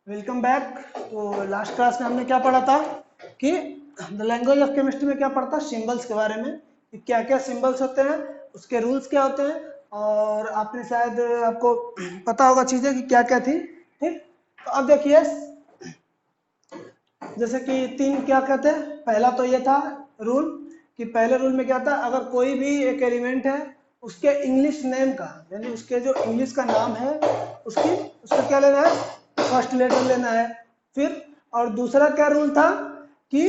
Welcome back. तो last class में हमने क्या पढ़ा था कि द लैंग्वेज ऑफ केमिस्ट्री में क्या पढ़ा था, सिंबल्स के बारे में कि क्या क्या सिंबल्स होते हैं, उसके रूल्स क्या होते हैं, और आपने शायद आपको पता होगा चीज़ें कि क्या क्या थी। ठीक, तो अब देखिए जैसे कि तीन क्या कहते हैं। पहला तो ये था रूल कि पहले रूल में क्या था, अगर कोई भी एक एलिमेंट है उसके इंग्लिश नेम का, यानी उसके जो इंग्लिश का नाम है उसकी उसका क्या लेना है, फर्स्ट लेटर लेना है। फिर और दूसरा क्या रूल था कि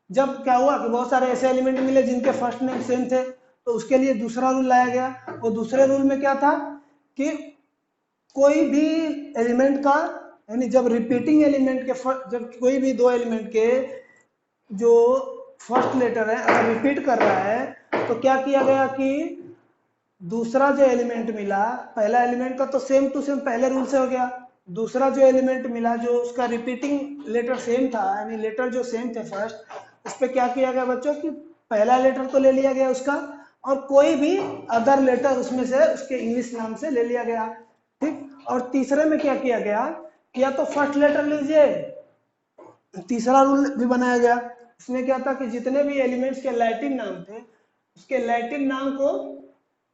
जब क्या हुआ कि बहुत सारे ऐसे एलिमेंट मिले जिनके फर्स्ट नेम सेम थे, तो उसके लिए दूसरा रूल लाया गया। और दूसरे रूल में क्या था कि कोई भी एलिमेंट का, यानी जब रिपीटिंग एलिमेंट के जब कोई भी दो एलिमेंट के जो फर्स्ट लेटर है अगर रिपीट कर रहा है तो क्या किया गया कि दूसरा जो एलिमेंट मिला, पहला एलिमेंट का तो सेम टू सेम पहले रूल से हो गया, दूसरा जो एलिमेंट मिला जो उसका रिपीटिंग लेटर सेम था, यानी लेटर जो सेम थे फर्स्ट, उस पर क्या किया गया बच्चों कि पहला लेटर तो ले लिया गया उसका, और कोई भी अदर लेटर उसमें से उसके इंग्लिश नाम से ले लिया गया। ठीक, और तीसरे में क्या किया गया कि या तो फर्स्ट लेटर लीजिए, तीसरा रूल भी बनाया गया। इसमें क्या था कि जितने भी एलिमेंट्स के लैटिन नाम थे उसके लैटिन नाम को,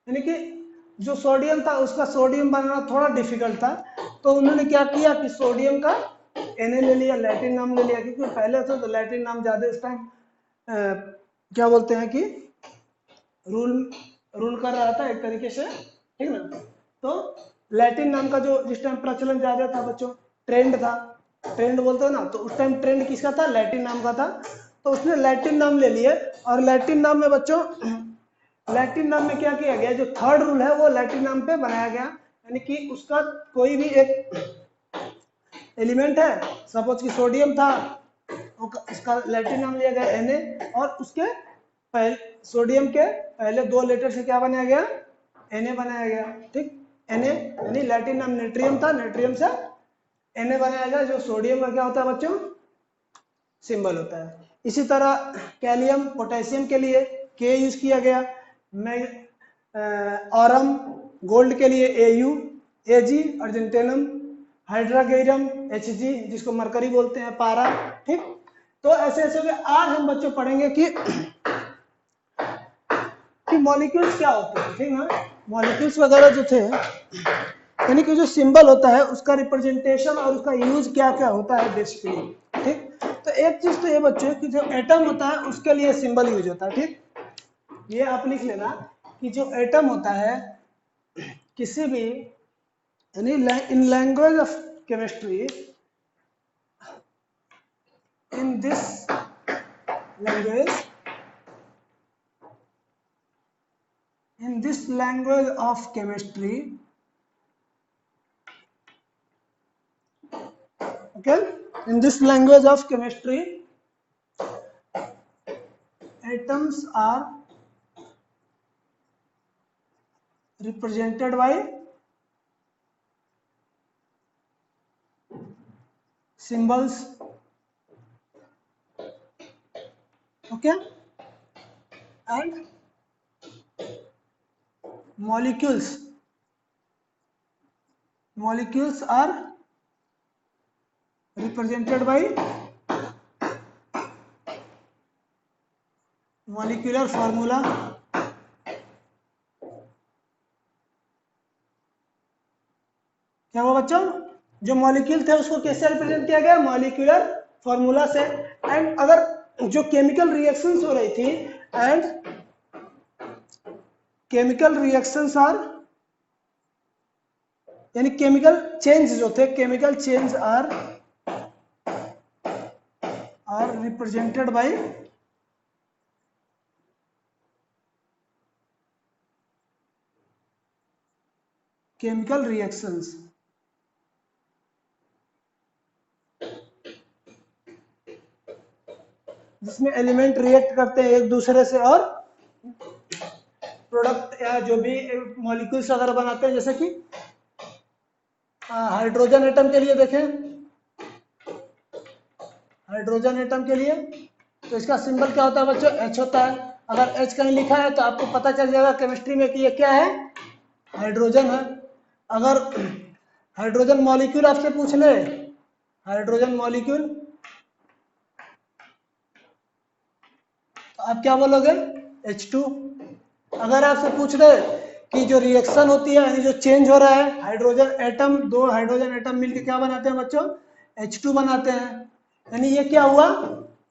यानी कि जो सोडियम था उसका सोडियम बनाना थोड़ा डिफिकल्ट था, तो उन्होंने क्या किया कि सोडियम का Na ले लिया, लैटिन नाम ले लिया, क्योंकि पहले से तो लैटिन नाम ज्यादा इस टाइम क्या बोलते हैं कि रूल रूल कर रहा था एक तरीके से। ठीक ना, तो लैटिन नाम का जो जिस टाइम प्रचलन ज्यादा था बच्चों, ट्रेंड था, ट्रेंड बोलते हो ना, तो उस टाइम ट्रेंड किसका था, लैटिन नाम का था। तो उसने लैटिन नाम ले लिए, और लैटिन नाम में बच्चों लैटिन नाम में क्या किया गया, जो थर्ड रूल है वो लैटिन नाम पे बनाया गया, यानी कि उसका कोई भी एक एलिमेंट है, सपोज कि सोडियम था, उसका लैटिन नाम लिया गया Na, और उसके पहले सोडियम के पहले दो लेटर से क्या बनाया गया, Na बनाया गया। ठीक, Na यानी लैटिन नाम नेट्रियम था, नेट्रियम से Na बनाया गया, जो सोडियम का क्या होता है बच्चों, सिंबल होता है। इसी तरह कैलियम पोटेशियम के लिए के यूज किया गया, ऑरम गोल्ड के लिए Au, Ag अर्जेंटेनम, हाइड्रागेरियम Hg जिसको मरकरी बोलते हैं, पारा। ठीक, तो ऐसे ऐसे हुए। आज हम बच्चों पढ़ेंगे कि मॉलिक्यूल्स क्या होते हैं। ठीक ना, मॉलिक्यूल्स वगैरह जो थे, यानी कि जो सिंबल होता है उसका रिप्रेजेंटेशन और उसका यूज क्या क्या होता है बेसिकली। ठीक, तो एक चीज तो ये बच्चों कि जो एटम होता है उसके लिए सिंबल यूज होता है। ठीक, ये आप लिख लेना कि जो एटम होता है किसी भी, यानी in language of chemistry, in this language, in this language of chemistry, okay, in this language of chemistry, atoms are represented by symbols, okay, and molecules are represented by molecular formula, क्या हुआ बच्चों, जो molecule थे उसको कैसे represent किया गया, molecular formula से। एंड अगर जो केमिकल रिएक्शंस हो रही थी, एंड केमिकल रिएक्शंस आर, यानी केमिकल चेंज जो थे, chemical change are represented by chemical reactions. जिसमें एलिमेंट रिएक्ट करते हैं एक दूसरे से और प्रोडक्ट या जो भी मॉलिक्यूल्स अगर बनाते हैं, जैसे कि हाइड्रोजन एटम के लिए देखें, हाइड्रोजन एटम के लिए तो इसका सिंबल क्या होता है बच्चों, H होता है। अगर H कहीं लिखा है तो आपको पता चल जाएगा केमिस्ट्री में कि ये क्या है, हाइड्रोजन है। अगर हाइड्रोजन मॉलिक्यूल आपसे पूछ ले हाइड्रोजन मॉलिक्यूल, तो आप क्या बोलोगे? H2। अगर आपसे पूछ रहे कि जो रिएक्शन होती है यानी जो चेंज हो रहा है, हाइड्रोजन एटम, दो हाइड्रोजन एटम मिलकर क्या बनाते हैं बच्चों? H2 बनाते हैं। यानी ये क्या हुआ?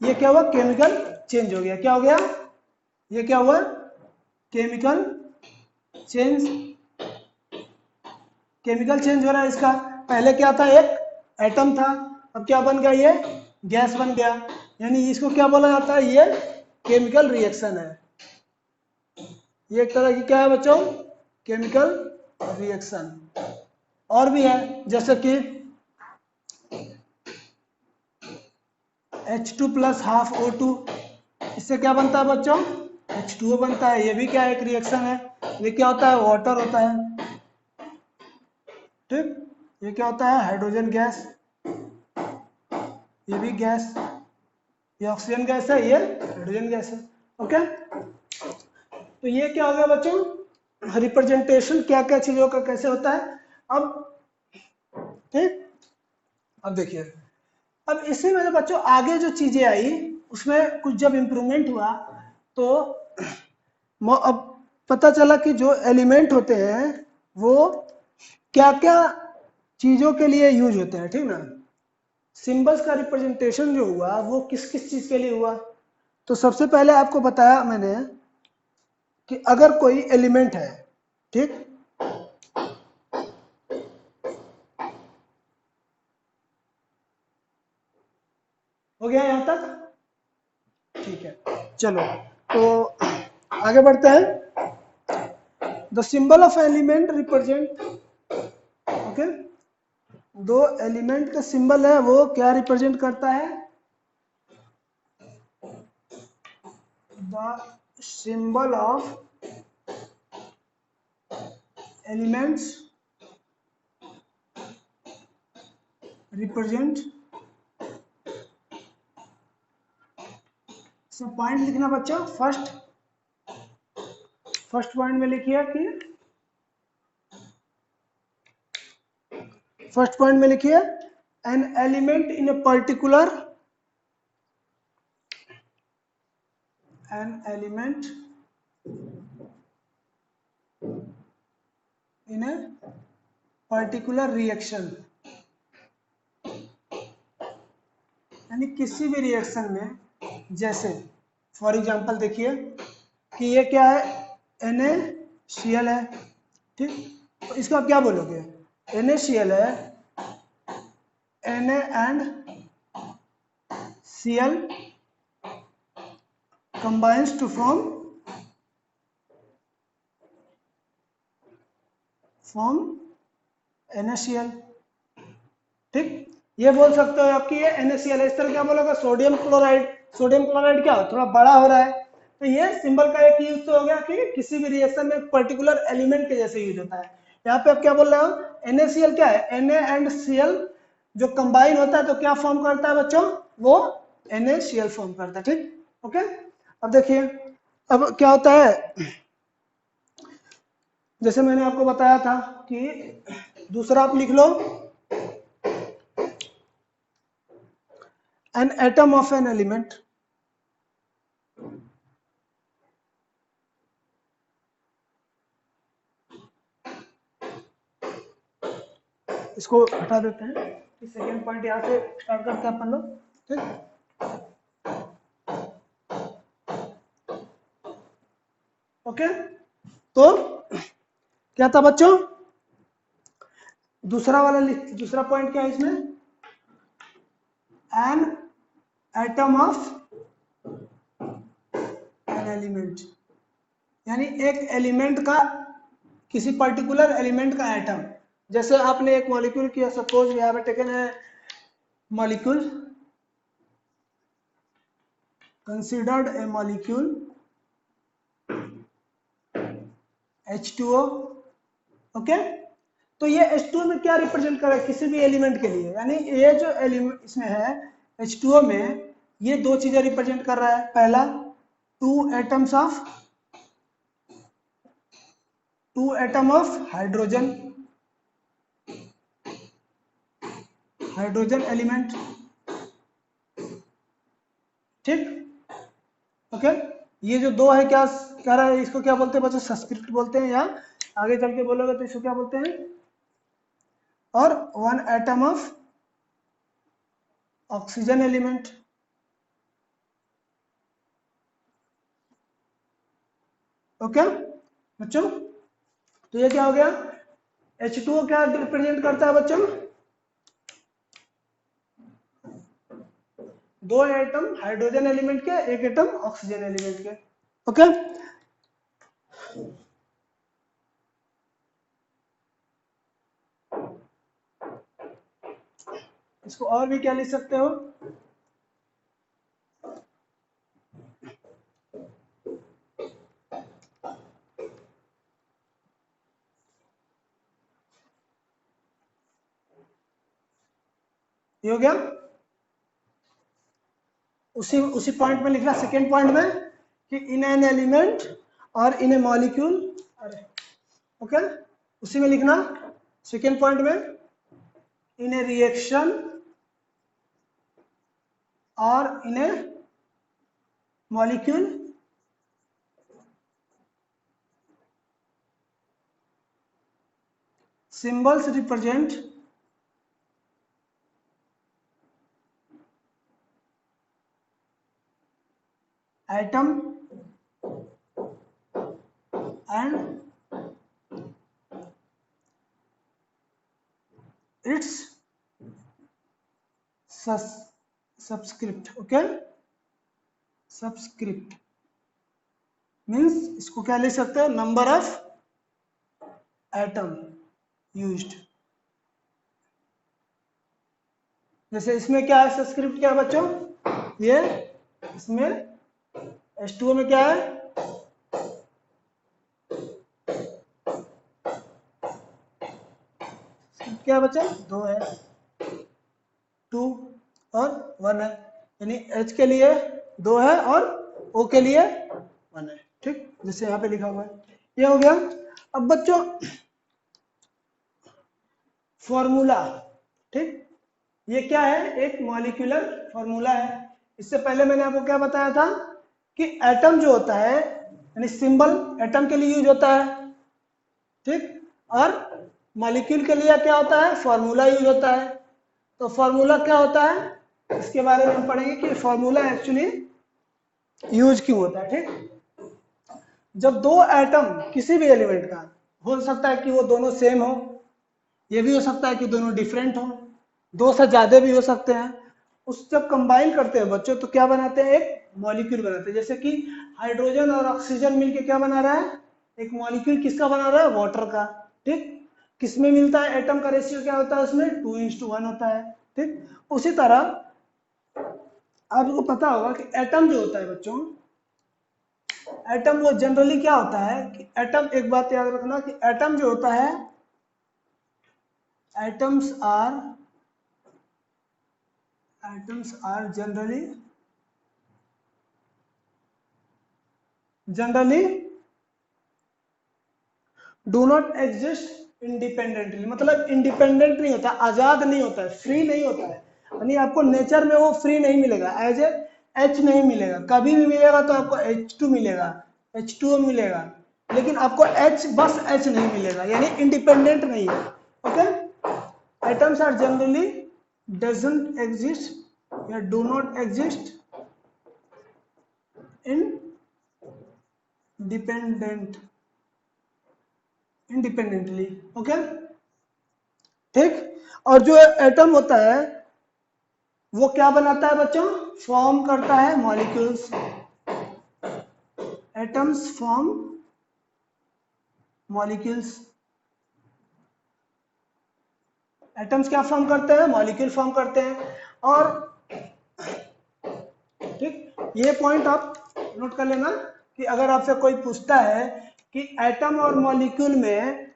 ये क्या हुआ? केमिकल चेंज हो गया। क्या हो गया? ये क्या हुआ? Chemical change. केमिकल चेंज हो रहा है इसका। पहले क्या था? एक एटम था, अब क्या बन गया? ये गैस बन गया। यानी इसको क्या बोला जाता है? ये केमिकल रिएक्शन है। ये एक तरह की क्या है बच्चों? Chemical reaction. और भी है, जैसे कि H2 प्लस हाफ O2, इससे क्या बनता है बच्चों? H2O बनता है। ये भी क्या? एक रिएक्शन है। ये क्या होता है? वाटर होता है। ठीक, ये क्या होता है? हाइड्रोजन गैस, ये भी गैस। ये ऑक्सीजन गैस है, ये हाइड्रोजन गैस है। ओके, तो ये क्या हो गया बच्चों? रिप्रेजेंटेशन क्या क्या चीजों का कैसे होता है। अब ठीक, अब देखिए, अब इसी में जो बच्चों आगे जो चीजें आई उसमें कुछ जब इम्प्रूवमेंट हुआ तो अब पता चला कि जो एलिमेंट होते हैं वो क्या क्या चीजों के लिए यूज होते हैं। ठीक ना, सिंबल्स का रिप्रेजेंटेशन जो हुआ वो किस किस चीज के लिए हुआ। तो सबसे पहले आपको बताया मैंने कि अगर कोई एलिमेंट है, ठीक, हो गया यहां तक? ठीक है, चलो तो आगे बढ़ते हैं। The symbol of element represent, okay, दो एलिमेंट का सिंबल है वो क्या रिप्रेजेंट करता है? The symbol of elements represent, सब पॉइंट लिखना बच्चों। फर्स्ट पॉइंट में लिखिए कि फर्स्ट पॉइंट में लिखिए an element in a particular, an element in a particular reaction, यानी किसी भी रिएक्शन में, जैसे फॉर एग्जांपल देखिए कि ये क्या है? NaCl है। ठीक, तो इसको आप क्या बोलोगे? NaCl है, Na and Cl combines to form NaCl। ठीक, ये बोल सकते हो आपकी ये NaCl है। इस तरह क्या बोलोगे? Sodium chloride. सोडियम क्लोराइड क्या हो? थोड़ा बड़ा हो रहा है। तो ये सिंबल का एक यूज तो हो गया कि किसी भी रिएक्शन में पर्टिकुलर एलिमेंट के जैसे यूज होता है। यहाँ पे आप क्या बोल रहे हो? NaCl क्या है? Na एंड Cl जो कंबाइन होता है तो क्या फॉर्म करता है बच्चों? वो NaCl फॉर्म करता है। ठीक, ओके, अब देखिए अब क्या होता है, जैसे मैंने आपको बताया था कि दूसरा आप लिख लो, an atom of an element, इसको हटा देते हैं। सेकेंड पॉइंट यहाँ से स्टार्ट करते हैं अपन लोग। ठीक, ओके, तो क्या था बच्चों? दूसरा वाला दूसरा पॉइंट क्या है इसमें? An atom of an element, यानी एक एलिमेंट का, किसी पर्टिकुलर एलिमेंट का एटम। जैसे आपने एक मॉलिक्यूल किया, suppose we have taken a molecule, considered a molecule H2O, okay, तो ये H2O में क्या रिप्रेजेंट कर रहा है? किसी भी एलिमेंट के लिए, यानी ये जो एलिमेंट इसमें है H2O में, ये दो चीजें रिप्रेजेंट कर रहा है। पहला, two atom of hydrogen, hydrogen element, ठीक, ओके। ये जो दो है क्या कह रहा है, इसको क्या बोलते हैं बच्चों, सब्सक्रिप्ट बोलते हैं, या आगे चल के बोलोगे तो इसको क्या बोलते हैं, और 1 atom of oxygen element, okay बच्चों। तो ये क्या हो गया, H2O क्या रिप्रेजेंट करता है बच्चों, 2 एटम हाइड्रोजन एलिमेंट के, 1 एटम ऑक्सीजन एलिमेंट के, ओके। इसको और भी क्या लिख सकते हो, ये हो गया। उसी पॉइंट में लिखना, सेकेंड पॉइंट में, कि इन एन एलिमेंट और इन ए मॉलिक्यूल, अरे ओके, उसी में लिखना सेकेंड पॉइंट में, इन ए रिएक्शन और in a molecule symbols represent atom and its subscript, okay, subscript means इसको क्या ले सकते हैं, नंबर ऑफ एटम यूज्ड। जैसे इसमें क्या है, सब्सक्रिप्ट क्या है बच्चों, ये इसमें H2O में क्या है, क्या है बच्चा, 2 है, 2 और 1 है, यानी H के लिए 2 है और O के लिए 1 है, ठीक, जैसे यहाँ पे लिखा हुआ है, ये हो गया। अब बच्चों फॉर्मूला, ठीक, ये क्या है, एक मॉलिक्यूलर फॉर्मूला है। इससे पहले मैंने आपको क्या बताया था कि एटम जो होता है, यानी सिंबल एटम के लिए यूज होता है, ठीक, और मॉलिक्यूल के लिए क्या होता है, फॉर्मूला यूज होता है। तो फॉर्मूला क्या होता है, इसके बारे में हम पढ़ेंगे कि फॉर्मूला एक्चुअली यूज क्यों होता है, ठीक। जब 2 एटम किसी भी एलिमेंट का, हो सकता है कि वो दोनों सेम हो, ये भी हो सकता है कि दोनों डिफरेंट हो, 2 से ज्यादा भी हो सकते हैं, उस जब कंबाइन करते हैं बच्चों तो क्या बनाते हैं, एक मॉलिक्यूल बनाते हैं। जैसे कि हाइड्रोजन और ऑक्सीजन मिलके क्या बना रहा है, एक मॉलिक्यूल किसका बना रहा है, वाटर का, ठीक। किसमें मिलता है, एटम का रेशियो क्या होता है उसमें, 2:1 होता है, ठीक। उसी तरह आपको पता होगा कि एटम जो होता है बच्चों, एटम वो जनरली क्या होता है कि एटम, एक बात याद रखना कि एटम जो होता है, atoms are generally do not exist independently, मतलब इंडिपेंडेंट नहीं होता, आजाद नहीं होता है, फ्री नहीं होता है, यानी आपको नेचर में वो फ्री नहीं मिलेगा, एज ए H नहीं मिलेगा, कभी भी मिलेगा तो आपको H2 मिलेगा, H2O मिलेगा, लेकिन आपको H, बस H नहीं मिलेगा, यानी इंडिपेंडेंट नहीं है, okay. Atoms are generally doesn't exist या do not exist independently, okay, ठीक। और जो एटम होता है वो क्या बनाता है बच्चों, फॉर्म करता है molecules, atoms form molecules, atoms क्या फॉर्म करते हैं, मॉलिक्यूल फॉर्म करते हैं। और ठीक, ये पॉइंट आप नोट कर लेना कि अगर आपसे कोई पूछता है कि एटम और मॉलिक्यूल में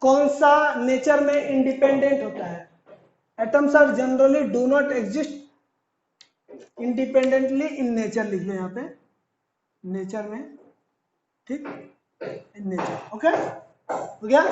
कौन सा नेचर में इंडिपेंडेंट होता है, atoms are generally do not exist independently in nature, लिख लो यहाँ पे, नेचर में, ठीक, इन नेचर, ओके, हो गया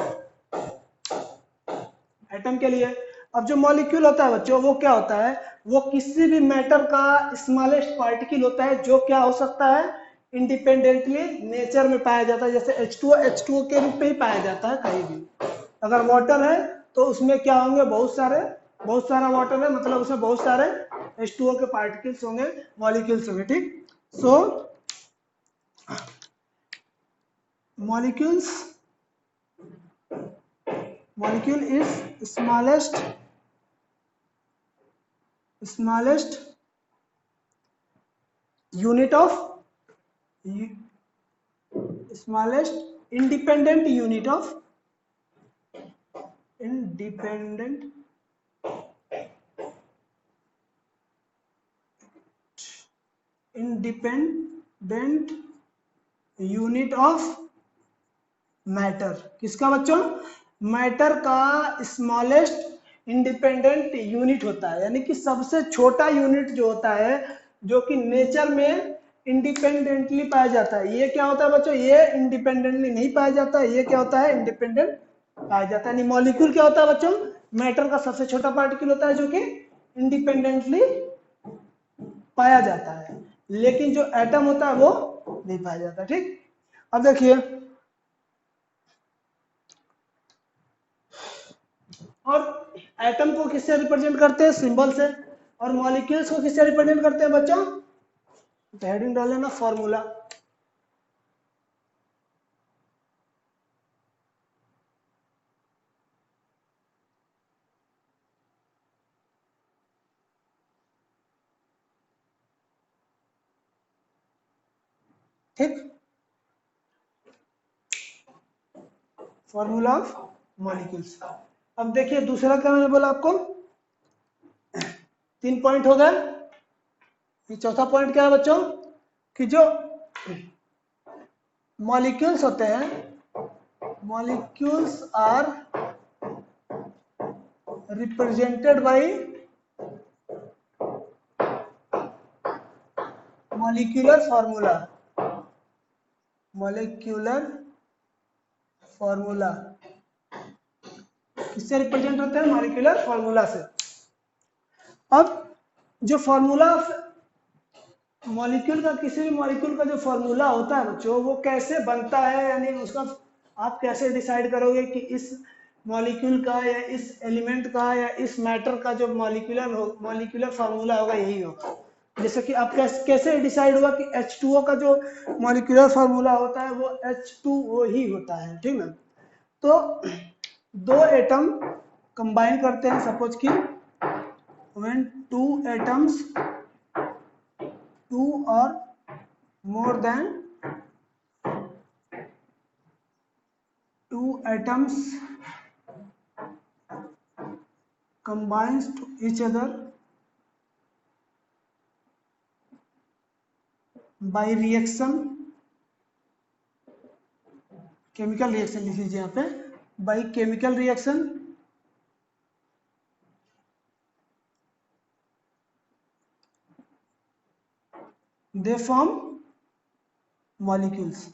एटम के लिए। अब जो मॉलिक्यूल होता है बच्चों वो क्या होता है, वो किसी भी मैटर का स्मॉलेस्ट पार्टिकल होता है जो क्या हो सकता है, इंडिपेंडेंटली नेचर में पाया जाता है। जैसे H2O के रूप में ही पाया जाता है कहीं भी। अगर वाटर है तो उसमें क्या होंगे, बहुत सारा वाटर है मतलब उसमें बहुत सारे H2O के पार्टिकल्स होंगे, मॉलिक्यूल्स होंगे, ठीक। सो molecule is smallest unit of smallest independent unit of independent unit of matter. किसका बच्चों, मैटर का स्मॉलेस्ट इंडिपेंडेंट यूनिट होता है, यानी कि सबसे छोटा यूनिट जो होता है जो कि नेचर में इंडिपेंडेंटली पाया जाता है। ये क्या होता है बच्चों, ये इंडिपेंडेंटली नहीं पाया जाता है, ये क्या होता है, इंडिपेंडेंट पाया जाता है। यानी मॉलिक्यूल क्या होता है बच्चों, मैटर का सबसे छोटा पार्टिकल होता है जो कि इंडिपेंडेंटली पाया जाता है, लेकिन जो एटम होता है वो नहीं पाया जाता, ठीक। अब देखिए, और एटम को किससे रिप्रेजेंट करते हैं, सिंबल से, और मॉलिक्यूल्स को किससे रिप्रेजेंट करते हैं बच्चों, तो हेडिंग डाल लेना फॉर्मूला। ठीक, फॉर्मूला ऑफ मॉलिक्यूल्स। अब देखिए दूसरा क्या मैंने बोला आपको, 3 पॉइंट हो गए। ये चौथा पॉइंट क्या है बच्चों, कि जो मॉलिक्यूल्स होते हैं, molecules are represented by molecular formula. Molecular formula किससे रिप्रेजेंट होते हैं, मॉलिक्यूलर फॉर्मूला से। अब जो फॉर्मूला मॉलिक्यूल का, किसी भी मॉलिक्यूल का जो फॉर्मूला होता है बच्चों, वो कैसे बनता है, यानी उसका आप कैसे डिसाइड करोगे कि इस मॉलिक्यूल का या इस एलिमेंट का या इस मैटर का जो मॉलिक्यूलर फॉर्मूला होगा यही होगा। जैसे कि आप कैसे डिसाइड होगा कि H2O का जो मॉलिक्यूलर फॉर्मूला होता है वो H2O ही होता है, ठीक ना। तो दो एटम कंबाइन करते हैं, सपोज कि when two atoms, two or more than two atoms combines to each other by reaction, chemical reaction लिख लीजिए यहाँ पे, by chemical reaction they form molecules.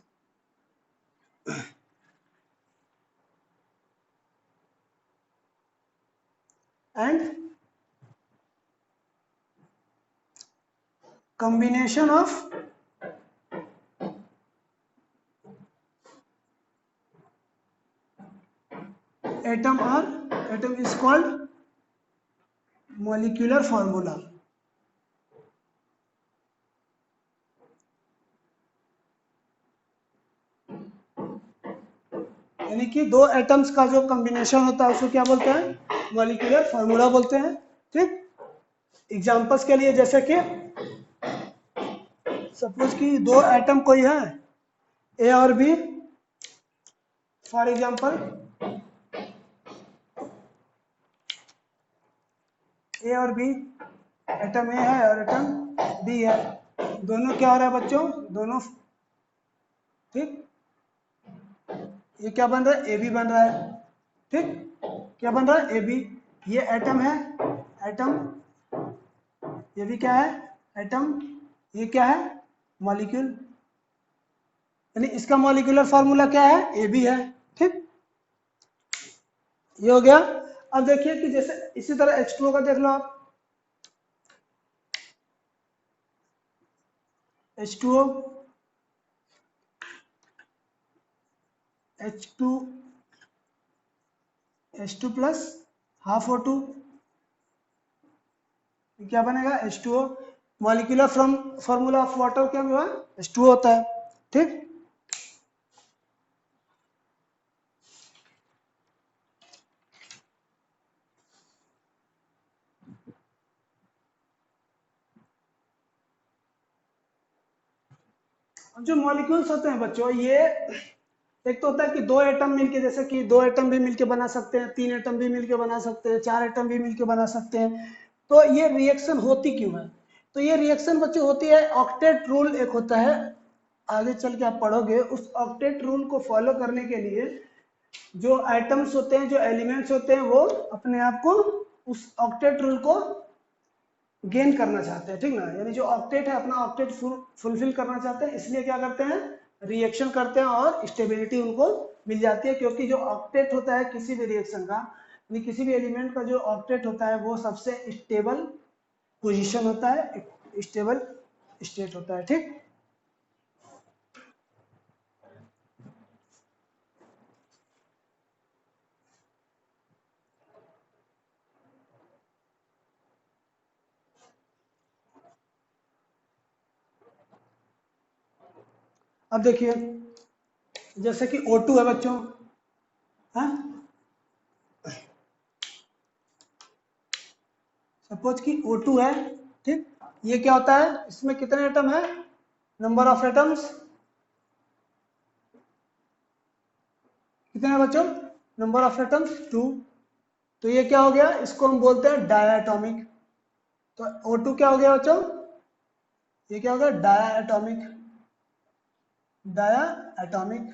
And combination of atom is called molecular formula. यानी कि दो atoms का जो combination होता है उसको क्या बोलते हैं, मॉलिक्यूलर फार्मूला बोलते हैं, ठीक। एग्जांपल्स के लिए जैसे कि सपोज कि दो एटम कोई है ए और बी, फॉर एग्जांपल ए और बी, एटम ए है और एटम बी है, दोनों क्या हो रहा है बच्चों, दोनों, ठीक, ये क्या बन रहा है, ए बी बन रहा है, ठीक, क्या बन रहा है, ए बी। ये एटम है, एटम, ये भी क्या है, एटम, ये क्या है, मॉलिक्यूल, यानी इसका मॉलिक्यूलर फार्मूला क्या है, ए बी है, ठीक, ये हो गया। अब देखिए कि जैसे इसी तरह H2O का देख लो आप, H2O, H2, H2 plus half O2, क्या बनेगा H2O। Molecular formula of water क्या हुआ, H2O होता है, ठीक। जो मॉलिक्यूल्स होते हैं बच्चों, ये एक तो होता है कि दो एटम मिलके, जैसे कि दो एटम भी मिलके बना सकते हैं, तीन एटम भी मिलके बना सकते हैं, चार एटम भी मिलके बना सकते हैं। तो ये रिएक्शन होती क्यों है, तो ये रिएक्शन बच्चों होती है, ऑक्टेट रूल एक होता है, आगे चल के आप पढ़ोगे, उस ऑक्टेट रूल को फॉलो करने के लिए जो आइटम्स होते हैं, जो एलिमेंट्स होते हैं, वो अपने आप को उस ऑक्टेट रूल को गेन करना चाहते हैं, ठीक ना। यानी जो ऑक्टेट है अपना ऑक्टेट फुलफिल करना चाहते हैं, इसलिए क्या करते हैं, रिएक्शन करते हैं और स्टेबिलिटी उनको मिल जाती है। क्योंकि जो ऑक्टेट होता है किसी भी रिएक्शन का, यानी किसी भी एलिमेंट का जो ऑक्टेट होता है वो सबसे स्टेबल पोजीशन होता है, स्टेबल स्टेट होता है, ठीक। अब देखिए जैसे कि O2 है बच्चों, हाँ, सपोज कि O2 है, ठीक। ये क्या होता है, इसमें कितने एटम है, नंबर ऑफ एटम्स कितने हैं बच्चों, नंबर ऑफ एटम्स 2। तो ये क्या हो गया, इसको हम बोलते हैं डायटोमिक। तो O2 क्या हो गया बच्चों, ये क्या हो गया, डायटोमिक, डायटोमिक।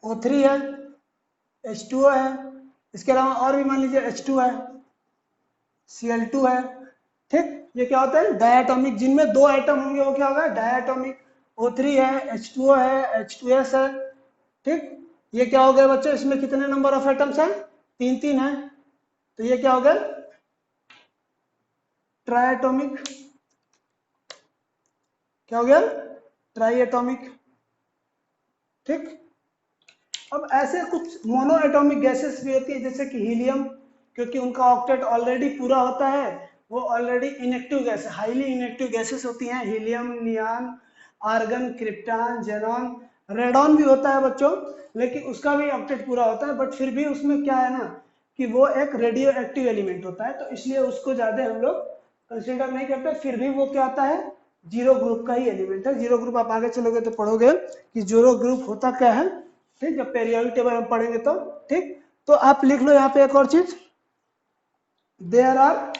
O3 है, H2O है, इसके अलावा और भी मान लीजिए H2 है, Cl2 है, ठीक। ये क्या होता है, डायटोमिक, जिनमें दो एटम होंगे वो क्या होगा, डायटोमिक। O3 है, H2O है, H2S है, ठीक। ये क्या हो गया बच्चों, इसमें कितने नंबर ऑफ एटम्स हैं, तीन तीन है, तो ये क्या हो गया, ट्राइएटोमिक। क्या हो गया, ट्राइएटोमिक, ठीक। अब ऐसे कुछ मोनो एटॉमिक गैसेस भी होती है, जैसे कि हीलियम, क्योंकि उनका ऑक्टेट ऑलरेडी पूरा होता है, वो already inactive gas, highly inactive gases होती हैं, helium, neon, argon, krypton, xenon, radon भी होता है बच्चों, लेकिन उसका भी ऑक्टेट पूरा होता है, बट फिर भी उसमें क्या है ना कि वो एक रेडियो एक्टिव एलिमेंट होता है, तो इसलिए उसको ज्यादा हम लोग कंसिडर नहीं करते। फिर भी वो क्या आता है, जीरो ग्रुप का ही एलिमेंट है। जीरो ग्रुप आप आगे चलोगे तो पढ़ोगे कि जीरो ग्रुप होता क्या है, ठीक, जब पेरियोडिक टेबल हम पढ़ेंगे तो, ठीक। तो आप लिख लो यहाँ पे एक और चीज, there are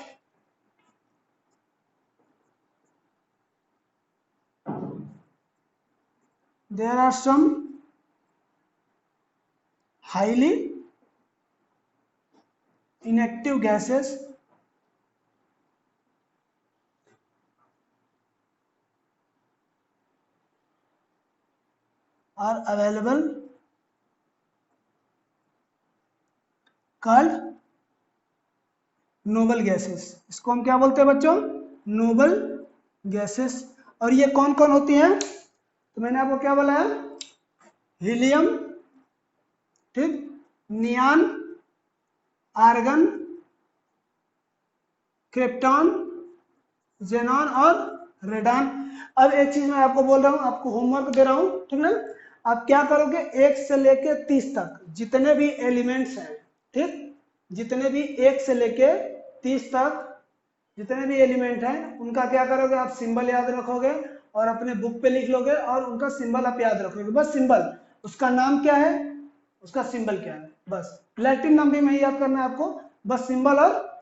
some highly inactive gases are available called noble gases. इसको हम क्या बोलते हैं बच्चों, नोबल गैसेस। और ये कौन कौन होती हैं, तो मैंने आपको क्या बोला है, हीलियम, ठीक, नियान, आर्गन, क्रिप्टॉन, जेनॉन और रेडॉन। अब एक चीज मैं आपको बोल रहा हूं, आपको होमवर्क दे रहा हूं, ठीक ना। आप क्या करोगे, 1 से लेके 30 तक जितने भी एलिमेंट्स हैं, ठीक, जितने भी 1 से लेके 30 तक जितने भी एलिमेंट हैं, उनका क्या करोगे, आप सिंबल याद रखोगे और अपने बुक पे लिख लोगे, और उनका सिंबल आप याद रखोगे, बस सिंबल, उसका नाम क्या है, उसका सिंबल क्या है, बस लैटिन नाम भी नहीं याद करना है आपको, बस सिंबल और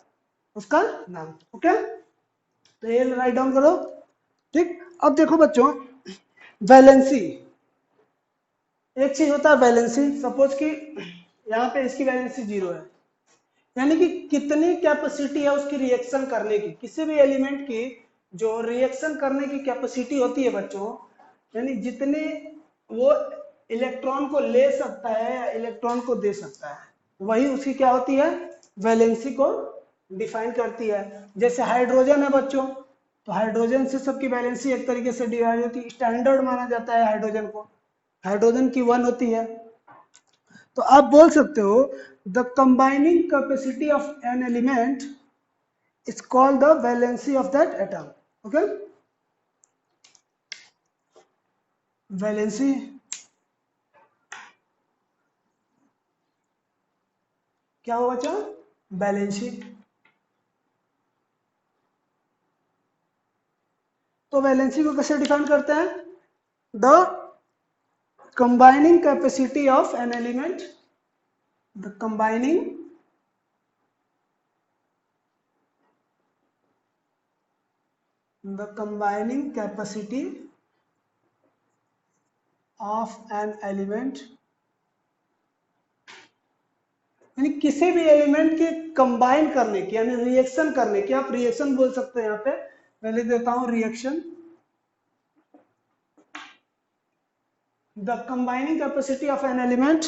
उसका नाम, ओके। तो ये राइट डाउन करो, ठीक। अब देखो बच्चों, वैलेंसी, एक चीज होता है वैलेंसी, सपोज कि यहाँ पे इसकी वैलेंसी 0 है, यानी कि कितनी कैपेसिटी है उसकी रिएक्शन करने की, किसी भी एलिमेंट की जो रिएक्शन करने की कैपेसिटी होती है बच्चों, यानी जितने वो इलेक्ट्रॉन को ले सकता है या इलेक्ट्रॉन को दे सकता है, वही उसकी क्या होती है, वैलेंसी को डिफाइन करती है। जैसे हाइड्रोजन है बच्चों, तो हाइड्रोजन से सबकी वैलेंसी एक तरीके से डिवाइड होती है, स्टैंडर्ड माना जाता है हाइड्रोजन को, हाइड्रोजन की 1 होती है। तो आप बोल सकते हो the combining capacity of an element is called the valency of that atom. Okay, valency क्या हुआ बच्चा, वैलेंसी। तो वैलेंसी को कैसे डिफाइन करते हैं, the combining capacity of an element, the combining capacity of an element, यानी किसी भी एलिमेंट के कंबाइन करने की, यानी रिएक्शन करने की, आप रिएक्शन बोल सकते हैं। यहाँ पे मैं लिख देता हूं reaction, the combining capacity of an element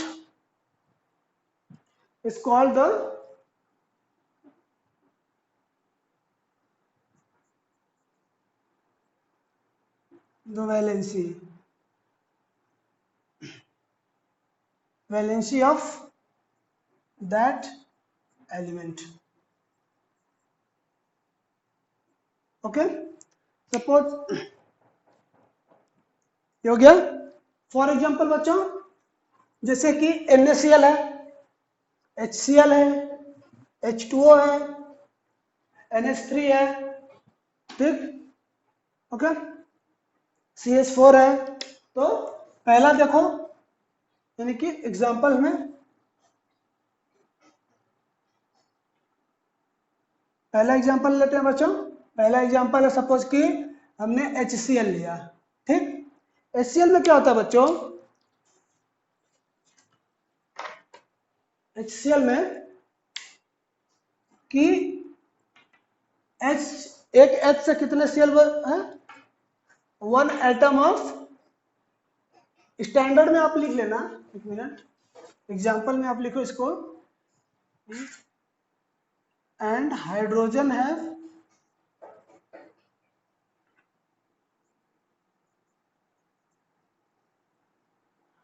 is called the valency of that element. Okay, suppose ये हो गया। फॉर एग्जांपल बच्चों, जैसे कि NaCl है, HCl है, H2O है, NH3 है, ठीक, ओके, CH4 है। तो पहला देखो, यानी कि एग्जांपल में पहला एग्जांपल लेते हैं बच्चों। पहला एग्जांपल है, सपोज कि हमने HCl लिया, ठीक। HCl में क्या होता है बच्चों, HCl में कि H, एक H से कितने Cl है, 1 एटम ऑफ, स्टैंडर्ड में आप लिख लेना, एक मिनट, एग्जांपल में आप लिखो इसको, एंड हाइड्रोजन है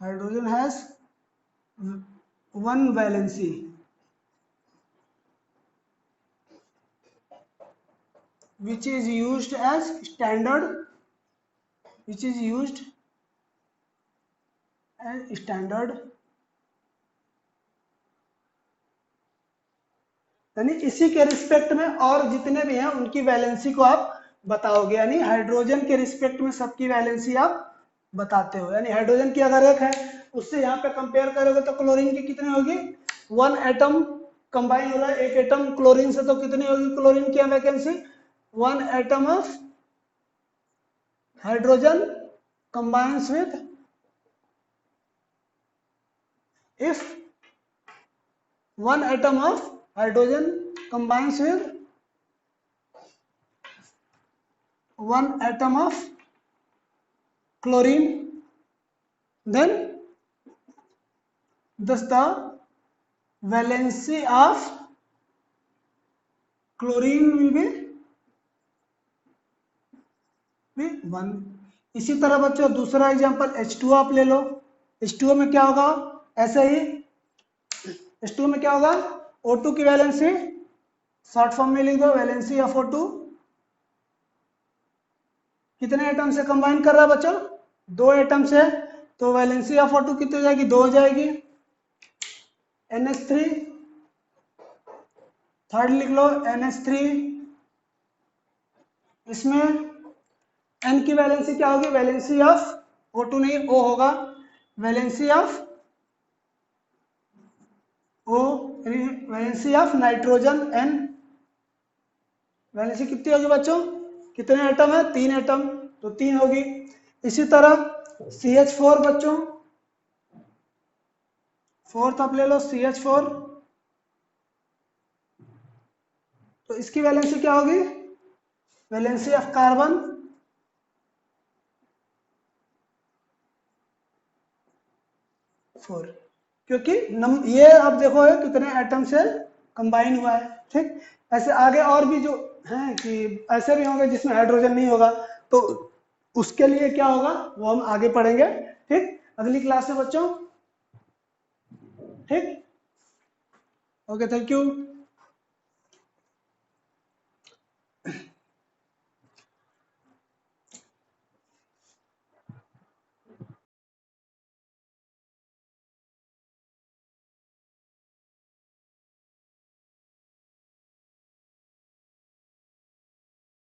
hydrogen has 1 valency, which is used as standard, which is used as standard, यानी इसी के रिस्पेक्ट में और जितने भी हैं उनकी वैलेंसी को आप बताओगे, यानी हाइड्रोजन के रिस्पेक्ट में सबकी वैलेंसी आप बताते हो। यानी हाइड्रोजन की अगर एक है, उससे यहाँ पे कंपेयर करोगे तो क्लोरीन की कितनी होगी, 1 एटम कंबाइन हो रहा है, एक एटम क्लोरीन से, तो कितनी होगी क्लोरीन की vacancy, 1 atom of hydrogen combines with, if 1 atom of hydrogen combines with 1 atom of chlorine, then thus the valency of chlorine will be 1। इसी तरह बच्चों दूसरा एग्जांपल H2O आप ले लो। H2O में क्या होगा, ऐसे ही H2O में क्या होगा, O2 की वैलेंसी, शॉर्ट फॉर्म में लिख दो, वैलेंसी ऑफ O2 कितने एटम से कंबाइन कर रहा है बच्चों, 2 एटम से, तो वैलेंसी ऑफ O2 कितनी हो जाएगी, 2 हो जाएगी। NH3, थर्ड लिख लो NH3, इसमें N की वैलेंसी क्या होगी, वैलेंसी ऑफ O2 नहीं, O होगा, valency of O, valency of nitrogen N, valency कितनी होगी बच्चों, कितने एटम है, 3 एटम, तो 3 होगी। इसी तरह CH4 बच्चों, फोर्थ आप ले लो CH4, तो इसकी वैलेंसी क्या होगी, वैलेंसी ऑफ कार्बन 4, क्योंकि ये आप देखो है कितने एटम से कंबाइन हुआ है। ठीक, ऐसे आगे और भी जो हैं कि ऐसे भी होंगे जिसमें हाइड्रोजन नहीं होगा, तो उसके लिए क्या होगा वो हम आगे पढ़ेंगे। ठीक, अगली क्लास में बच्चों। ठीक, ओके, थैंक यू।